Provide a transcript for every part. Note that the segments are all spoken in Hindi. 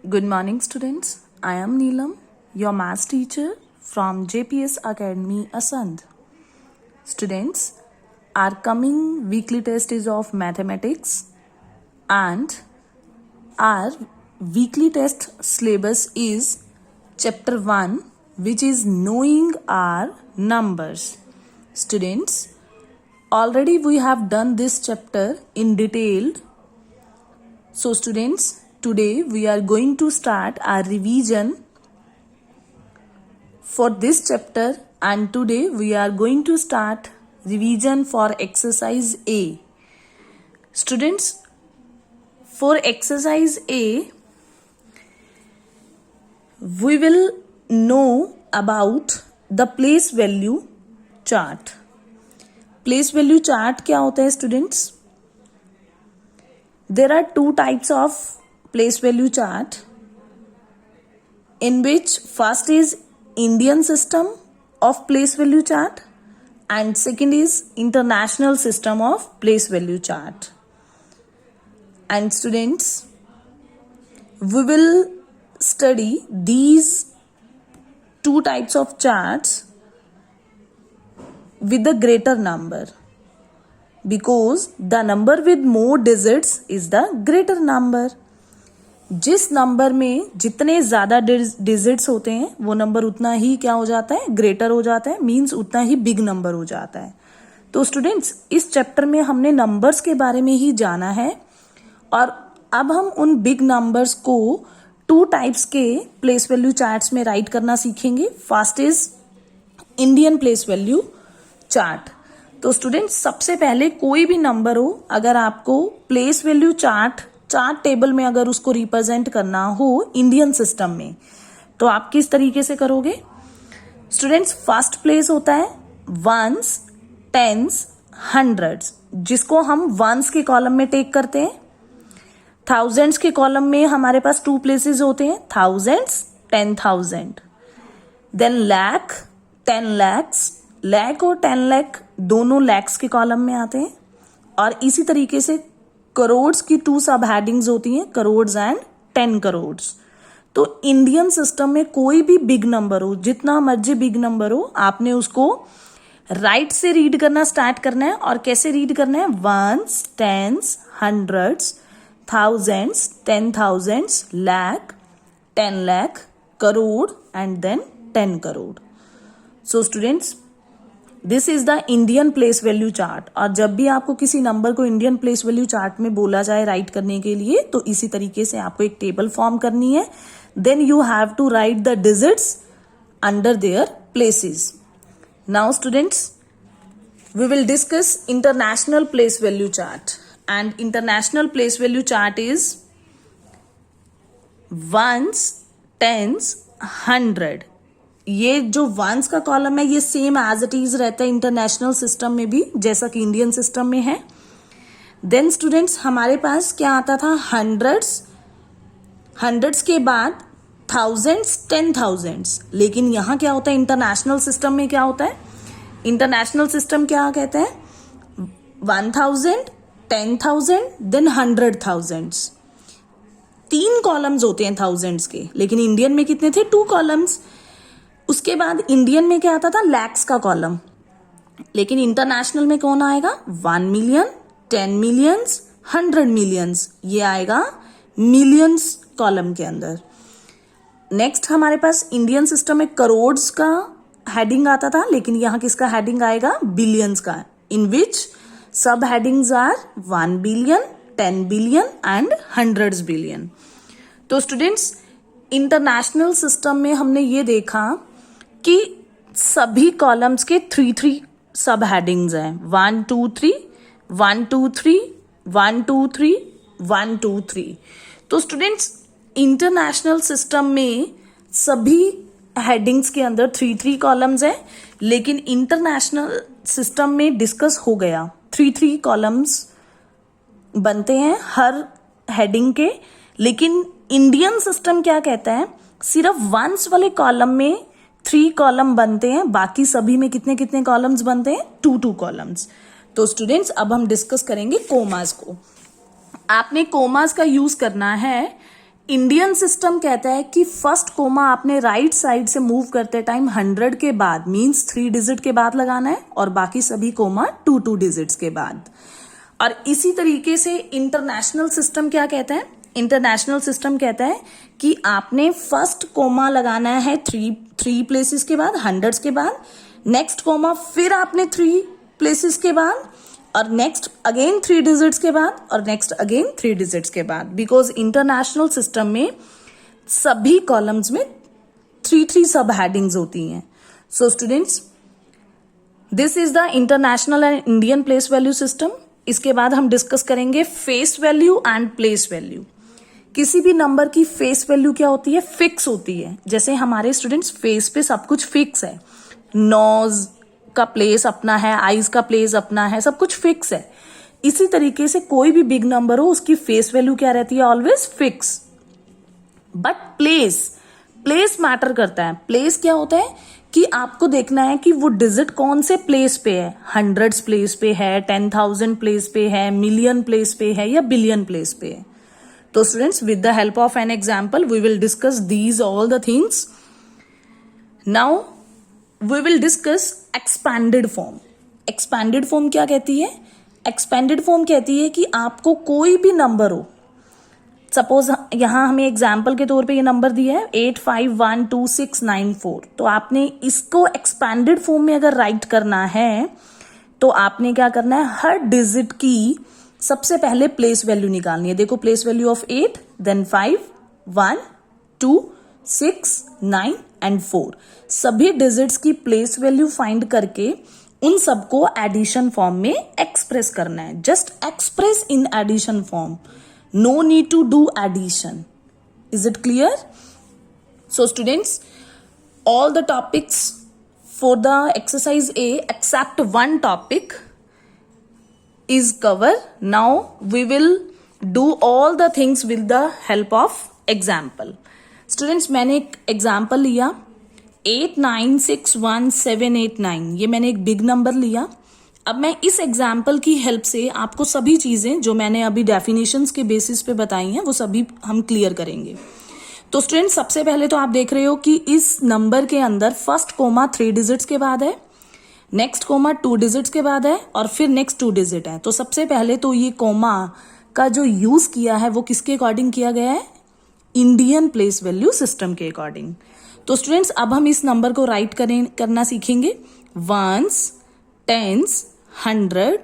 Good morning, students. I am Neelam, your maths teacher from JPS Academy, Asand. Students, our coming weekly test is of mathematics, and our weekly test syllabus is chapter 1, which is knowing our numbers. Students, already we have done this chapter in detail. So students, today we are going to start our revision for this chapter, and today we are going to start revision for exercise A. Students, for exercise A, we will know about the place value chart. Place value chart क्या होता है students? There are two types of place value chart, in which first is Indian system of place value chart and second is international system of place value chart. And students, we will study these two types of charts with the greater number, because the number with more digits is the greater number. जिस नंबर में जितने ज़्यादा डिजिट्स होते हैं वो नंबर उतना ही क्या हो जाता है, ग्रेटर हो जाता है, मीन्स उतना ही बिग नंबर हो जाता है. तो स्टूडेंट्स, इस चैप्टर में हमने नंबर्स के बारे में ही जाना है, और अब हम उन बिग नंबर्स को टू टाइप्स के प्लेस वैल्यू चार्ट्स में राइट करना सीखेंगे. First is Indian place value chart. तो स्टूडेंट्स, सबसे पहले कोई भी नंबर हो, अगर आपको प्लेस वैल्यू चार्ट टेबल में अगर उसको रिप्रेजेंट करना हो इंडियन सिस्टम में, तो आप किस तरीके से करोगे? स्टूडेंट्स, फर्स्ट प्लेस होता है वंस, टेंस, हंड्रेड्स, जिसको हम वंस के कॉलम में टेक करते हैं. थाउजेंड्स के कॉलम में हमारे पास टू प्लेसेस होते हैं, thousands, 10,000. Then lakh, 10 lakhs, lakh और 10 लाख दोनों लैक्स के कॉलम में आते हैं. और इसी तरीके से करोड्स की टू सब हेडिंग्स होती हैं, करोड्स एंड 10 करोड्स. तो इंडियन सिस्टम में कोई भी बिग नंबर हो, जितना मर्जी बिग नंबर हो, आपने उसको राइट से रीड करना स्टार्ट करना है. और कैसे रीड करना है? Ones, tens, hundreds, thousands, 10,000, lakh, 10 lakh, crore and then 10 crore. So students, this is the Indian place value chart. और जब भी आपको किसी नंबर को इंडियन प्लेस वैल्यू चार्ट में बोला जाए राइट करने के लिए, तो इसी तरीके से आपको एक टेबल फॉर्म करनी है. Then you have to write the digits under their places. Now students, we will discuss international place value chart. And international place value chart is ones, tens, 100. ये जो वंस का कॉलम है, ये सेम एज इट इज रहता है इंटरनेशनल सिस्टम में भी, जैसा कि इंडियन सिस्टम में है. देन स्टूडेंट्स, हमारे पास क्या आता था? हंड्रेड्स के बाद थाउजेंड्स, 10,000. लेकिन यहाँ क्या होता है इंटरनेशनल सिस्टम में? क्या होता है इंटरनेशनल सिस्टम? क्या कहते हैं? 1,000, 10,000, देन 100,000. 3 कॉलम्स होते हैं थाउजेंड्स के, लेकिन इंडियन में कितने थे? 2 कॉलम्स. उसके बाद इंडियन में क्या आता था? लैक्स का कॉलम. लेकिन इंटरनेशनल में कौन आएगा? 1 मिलियन, 10 मिलियंस, 100 मिलियंस. ये आएगा मिलियंस कॉलम के अंदर. नेक्स्ट हमारे पास इंडियन सिस्टम में करोड्स का हेडिंग आता था, लेकिन यहाँ किसका हेडिंग आएगा? बिलियंस का, इन विच सब headings are 1 billion, 10 billion and 100 billion. तो स्टूडेंट्स, इंटरनेशनल सिस्टम में हमने ये देखा कि सभी कॉलम्स के 3 सब हेडिंग्स हैं. 1 2 3, 1 2 3, 1 2 3, 1 2 3. तो स्टूडेंट्स, इंटरनेशनल सिस्टम में सभी हेडिंग्स के अंदर 3 कॉलम्स हैं, लेकिन इंटरनेशनल सिस्टम में डिस्कस हो गया 3 कॉलम्स बनते हैं हर हेडिंग के. लेकिन इंडियन सिस्टम क्या कहता है? सिर्फ वंस वाले कॉलम में 3 कॉलम बनते हैं, बाकी सभी में कितने कॉलम्स बनते हैं? 2 कॉलम्स. तो स्टूडेंट्स, अब हम डिस्कस करेंगे कोमास को. आपने कोमास का यूज करना है इंडियन सिस्टम कहता है कि फर्स्ट कोमा आपने राइट साइड से मूव करते टाइम 100 के बाद मींस 3 डिजिट के बाद लगाना है और बाकी सभी कोमा 2 डिजिट्स के बाद। और इसी तरीके से इंटरनेशनल सिस्टम क्या कहता है? इंटरनेशनल सिस्टम कहता है कि आपने फर्स्ट कोमा लगाना है 3 प्लेसेस के बाद, हंड्रेड्स के बाद, नेक्स्ट कोमा फिर आपने 3 प्लेसेस के बाद, और नेक्स्ट अगेन 3 डिजिट्स के बाद, और नेक्स्ट अगेन 3 डिजिट्स के बाद। बिकॉज इंटरनेशनल सिस्टम में सभी कॉलम्स में 3 सब हेडिंग्स होती हैं। सो students, this is the international and Indian place value system. इसके बाद हम डिस्कस करेंगे face value and place value. किसी भी नंबर की फेस वैल्यू क्या होती है? फिक्स होती है। जैसे हमारे स्टूडेंट्स फेस पे सब कुछ फिक्स है, नोज का प्लेस अपना है, आईज का प्लेस अपना है, सब कुछ फिक्स है। इसी तरीके से कोई भी बिग नंबर हो उसकी फेस वैल्यू क्या रहती है? Always fix. But place matter करता है। प्लेस क्या होता है कि आपको देखना है कि वो डिजिट कौन से प्लेस पे है, हंड्रेड्स प्लेस पे है, 10,000 प्लेस पे है, मिलियन प्लेस पे है या बिलियन प्लेस पे है। तो students, with the help of an example we will discuss these all the things. Now we will discuss expanded form। expanded form क्या कहती है? expanded form कहती है कि आपको कोई भी नंबर हो, सपोज यहां हमें एग्जाम्पल के तौर पे ये नंबर दिया है 85126994, तो आपने इसको एक्सपैंडेड फॉर्म में अगर राइट करना है तो आपने क्या करना है? हर डिजिट की सबसे पहले प्लेस वैल्यू निकालनी है। देखो, place value of 8, then 5, 1, 2, 6, 9 and 4, सभी डिजिट्स की प्लेस वैल्यू फाइंड करके उन सबको एडिशन फॉर्म में एक्सप्रेस करना है। Just express in addition form, no need to do addition. Is it clear? So students, all the topics for the exercise A except one topic is cover. Now we will do all the things with the help of example. Students, मैंने एक एग्जाम्पल लिया 8961,789, ये मैंने एक बिग नंबर लिया। अब मैं इस एग्जाम्पल की हेल्प से आपको सभी चीजें जो मैंने अभी डेफिनेशंस के बेसिस पे बताई हैं वो सभी हम क्लियर करेंगे। तो स्टूडेंट्स, सबसे पहले तो आप देख रहे हो कि इस नंबर के अंदर फर्स्ट कोमा 3 डिजिट्स के बाद है, नेक्स्ट कोमा 2 डिजिट्स के बाद है, और फिर नेक्स्ट 2 डिजिट है। तो सबसे पहले तो ये कोमा का जो यूज किया है वो किसके अकॉर्डिंग किया गया है? इंडियन प्लेस वैल्यू सिस्टम के अकॉर्डिंग। तो स्टूडेंट्स, अब हम इस नंबर को राइट करना सीखेंगे। Ones, tens, 100,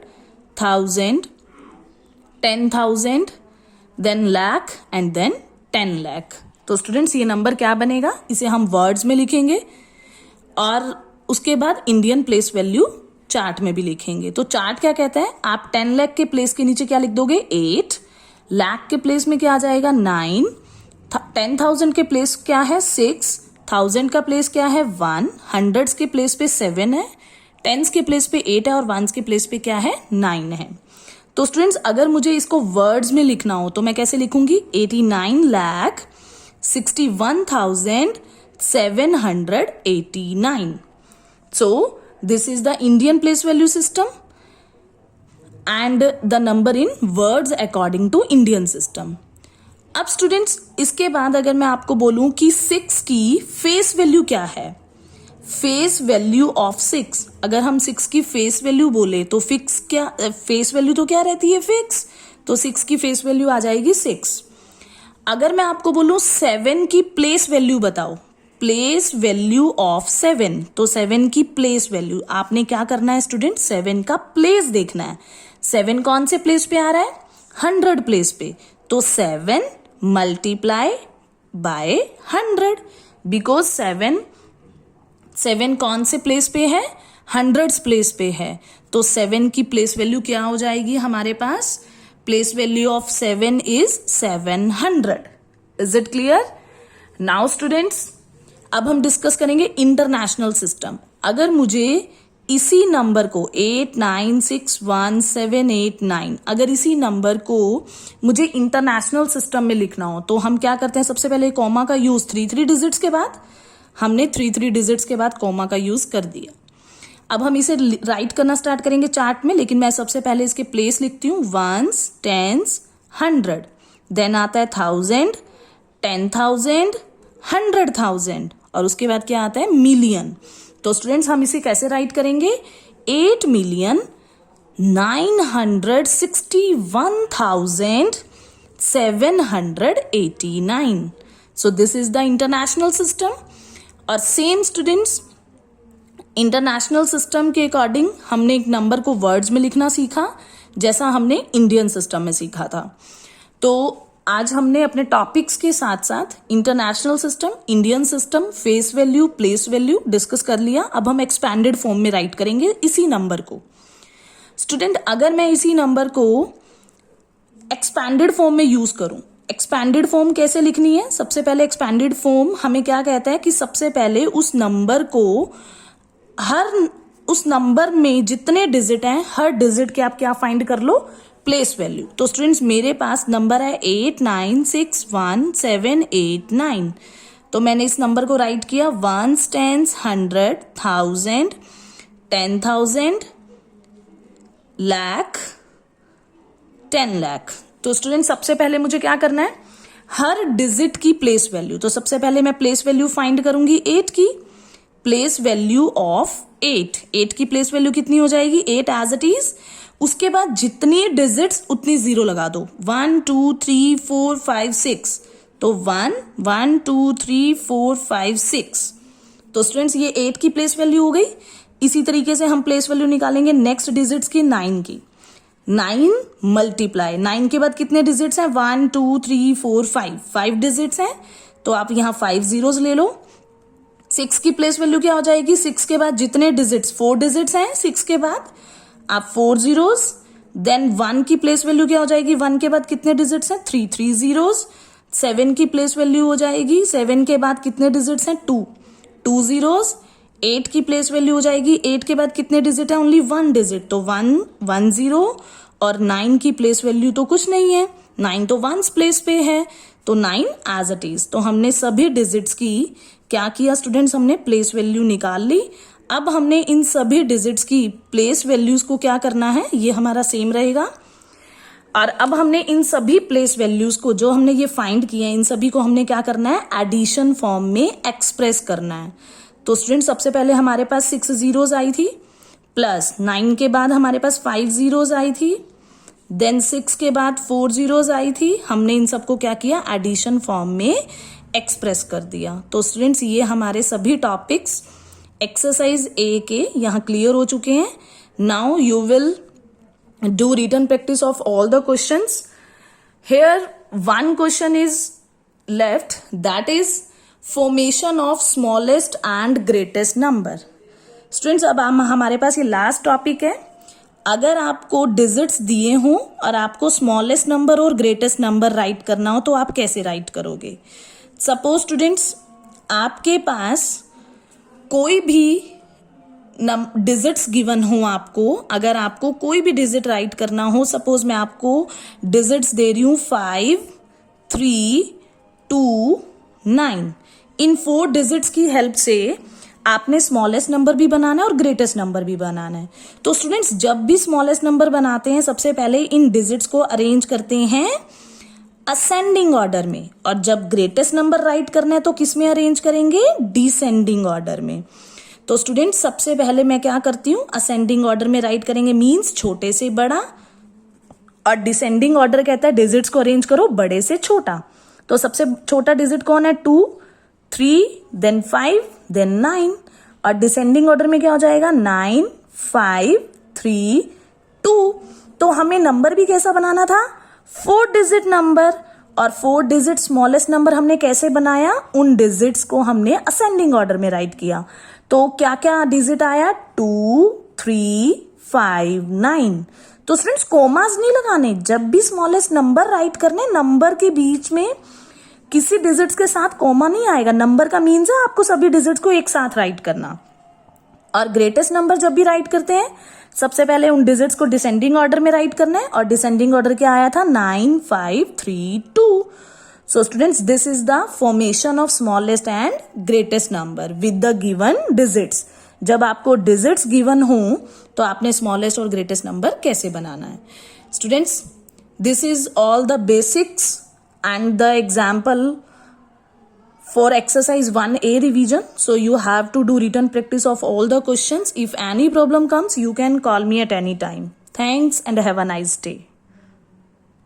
1000, 10,000, then lakh and then 10 lakh. तो स्टूडेंट्स, ये नंबर क्या बनेगा? इसे हम वर्ड्स में लिखेंगे और उसके बाद इंडियन प्लेस वैल्यू चार्ट में भी लिखेंगे। तो चार्ट क्या कहता है? आप 10 लाख के प्लेस के नीचे क्या लिख दोगे? 8, लाख के प्लेस में क्या आ जाएगा? 9, 10,000 के प्लेस क्या है? 6, 1000 का प्लेस क्या है? 1, हंड्रेड्स के प्लेस पे 7 है, टेंस के प्लेस पे 8 है और वंस के प्लेस पे क्या है? 9 है। तो स्टूडेंट्स, अगर मुझे इसको वर्ड्स में लिखना हो तो मैं कैसे लिखूंगी? 89,61,789। So this is the Indian place value system and the number in words according to Indian system. अब स्टूडेंट्स, इसके बाद अगर मैं आपको बोलूं कि 6 की फेस वैल्यू क्या है? फेस वैल्यू ऑफ 6, अगर हम 6 की फेस वैल्यू बोले तो फिक्स क्या, फेस वैल्यू तो क्या रहती है? फिक्स। तो 6 की फेस वैल्यू आ जाएगी 6। अगर मैं आपको बोलूं 7 की प्लेस वैल्यू बताओ, प्लेस वैल्यू ऑफ 7, तो 7 की प्लेस वैल्यू आपने क्या करना है स्टूडेंट? 7 का प्लेस देखना है। 7 कौन से प्लेस पे आ रहा है? 100 प्लेस पे। तो 7 मल्टीप्लाई बाय 100, बिकॉज 7 कौन से प्लेस पे है? हंड्रेड्स प्लेस पे है। तो 7 की प्लेस वैल्यू क्या हो जाएगी हमारे पास? Place value of 7 is 700। Is it clear? Now students, अब हम डिस्कस करेंगे इंटरनेशनल सिस्टम। अगर मुझे इसी नंबर को 8961,789, अगर इसी नंबर को मुझे इंटरनेशनल सिस्टम में लिखना हो तो हम क्या करते हैं? सबसे पहले कॉमा का यूज 3 डिजिट्स के बाद, हमने 3 डिजिट्स के बाद कॉमा का यूज कर दिया। अब हम इसे राइट करना स्टार्ट करेंगे चार्ट में, लेकिन मैं सबसे पहले इसके प्लेस लिखती हूँ। वंस, टेंस, 100, देन आता है 1000, 10,000, 100,000 और उसके बाद क्या आता है मिलियन। तो स्टूडेंट्स हम इसे कैसे राइट करेंगे 8,961,789। So this is the international system. और सेम स्टूडेंट्स इंटरनेशनल सिस्टम के अकॉर्डिंग हमने एक नंबर को वर्ड्स में लिखना सीखा जैसा हमने इंडियन सिस्टम में सीखा था। तो आज हमने अपने टॉपिक्स के साथ साथ international system, Indian system, face value, place value discuss कर लिया। अब हम एक्सपैंडेड फॉर्म में राइट करेंगे इसी नंबर को। स्टूडेंट अगर मैं इसी नंबर को एक्सपैंडेड फॉर्म में यूज करूं, एक्सपैंडेड फॉर्म कैसे लिखनी है? सबसे पहले एक्सपैंडेड फॉर्म हमें क्या कहता है कि सबसे पहले उस नंबर को उस नंबर में जितने डिजिट हैं हर डिजिट के आप क्या फाइंड कर लो प्लेस वैल्यू। तो स्टूडेंट्स मेरे पास नंबर है 8,961,789। तो मैंने इस नंबर को राइट किया 1s, 10s, 100, 1000, 10,000, लाख, 10 लाख। तो स्टूडेंट सबसे पहले मुझे क्या करना है हर डिजिट की प्लेस वैल्यू। तो सबसे पहले मैं प्लेस वैल्यू फाइंड करूंगी 8 की। प्लेस वैल्यू ऑफ 8 की प्लेस वैल्यू कितनी हो जाएगी 8 एज इट इज। उसके बाद जितनी डिजिट्स उतनी जीरो लगा दो 1 2 3 4 5 6। तो 1 1 2 3 4 5 6। तो स्टूडेंट्स ये 8 की प्लेस वैल्यू हो गई। इसी तरीके से हम प्लेस वैल्यू निकालेंगे नेक्स्ट डिजिट्स की 9 की। 9 मल्टीप्लाई 9 के बाद कितने डिजिट्स हैं 1 2 3 4 5 डिजिट्स हैं। तो आप यहां 5 जीरोस ले लो। 6 की प्लेस वैल्यू क्या हो जाएगी 6 के बाद जितने डिजिट्स 4 डिजिट्स हैं 6 के बाद आप 4 जीरोस। देन 1 की प्लेस वैल्यू क्या हो जाएगी 1 के बाद कितने डिजिट्स हैं 3 जीरोस। 7 की प्लेस वैल्यू हो जाएगी 7 के बाद कितने डिजिट्स हैं 2 जीरोस। 8 की प्लेस वैल्यू हो जाएगी 8 के बाद कितने डिजिट है ओनली 1 डिजिट तो 1 जीरो। और 9 की प्लेस वैल्यू तो कुछ नहीं है 9 तो 1s प्लेस पे है तो 9 एज इट इज। तो हमने सभी डिजिट्स की क्या किया स्टूडेंट्स हमने प्लेस वैल्यू निकाल ली। अब हमने इन सभी डिजिट्स की प्लेस वैल्यूज को क्या करना है ये हमारा सेम रहेगा। और अब हमने इन सभी प्लेस वैल्यूज को जो हमने ये फाइंड किए इन सभी को हमने क्या करना है एडिशन फॉर्म में एक्सप्रेस करना है। तो स्टूडेंट सबसे पहले हमारे पास 6 जीरोज आई थी प्लस 9 के बाद हमारे पास 5 जीरोज आई थी। देन 6 के बाद 4 जीरोज आई थी। हमने इन सबको क्या किया एडिशन फॉर्म में एक्सप्रेस कर दिया। तो स्टूडेंट्स ये हमारे सभी टॉपिक्स एक्सरसाइज ए के यहाँ क्लियर हो चुके हैं। Now you will do written practice of all the questions. Here one question is left that is formation of smallest and greatest number. Students अब हमारे पास ये लास्ट टॉपिक है। अगर आपको डिजिट्स दिए हों और आपको स्मॉलेस्ट नंबर और ग्रेटेस्ट नंबर राइट करना हो तो आप कैसे राइट करोगे? सपोज स्टूडेंट्स आपके पास कोई भी डिजिट्स गिवन हो आपको, अगर आपको कोई भी डिजिट राइट करना हो, सपोज मैं आपको डिजिट्स दे रही हूं 5 3 2 9। इन 4 डिजिट्स की हेल्प से आपने स्मॉलेस्ट नंबर भी बनाना है और ग्रेटेस्ट नंबर भी बनाना है। तो स्टूडेंट्स जब भी स्मॉलेस्ट नंबर बनाते हैं सबसे पहले इन डिजिट्स को अरेंज करते हैं असेंडिंग ऑर्डर में, और जब ग्रेटेस्ट नंबर राइट करना है तो किस में अरेंज करेंगे डिसेंडिंग ऑर्डर में। तो स्टूडेंट्स सबसे पहले मैं क्या करती हूं असेंडिंग ऑर्डर में राइट करेंगे मींस छोटे से बड़ा, और डिसेंडिंग ऑर्डर कहता है डिजिट्स को अरेंज करो बड़े से छोटा। तो सबसे छोटा डिजिट कौन है 2 3 देन 5 देन 9, और डिसेंडिंग ऑर्डर में क्या हो जाएगा 9 5 3 2। तो हमें नंबर भी कैसा बनाना था 4 डिजिट नंबर, और 4 डिजिट स्मॉलेस्ट नंबर हमने कैसे बनाया उन डिजिट्स को हमने असेंडिंग ऑर्डर में राइट किया। तो क्या क्या डिजिट आया 2 3 5 9। तो स्टूडेंट्स कोमास नहीं लगाने, जब भी स्मॉलेस्ट नंबर राइट करने नंबर के बीच में किसी डिजिट्स के साथ कोमा नहीं आएगा। नंबर का मीन्स है आपको सभी डिजिट्स को एक साथ राइट करना। और ग्रेटेस्ट नंबर जब भी राइट करते हैं सबसे पहले उन डिजिट्स को डिसेंडिंग ऑर्डर में राइट करना है, और डिसेंडिंग ऑर्डर क्या आया था 9 5 3 2। सो students this is the formation of smallest and greatest number with the given digits. जब आपको डिजिट्स गिवन हो तो आपने स्मॉलेस्ट और ग्रेटेस्ट नंबर कैसे बनाना है। Students this is all the basics and the example for exercise 1A revision. So you have to do written practice of all the questions. If any problem comes, you can call me at any time. Thanks and have a nice day.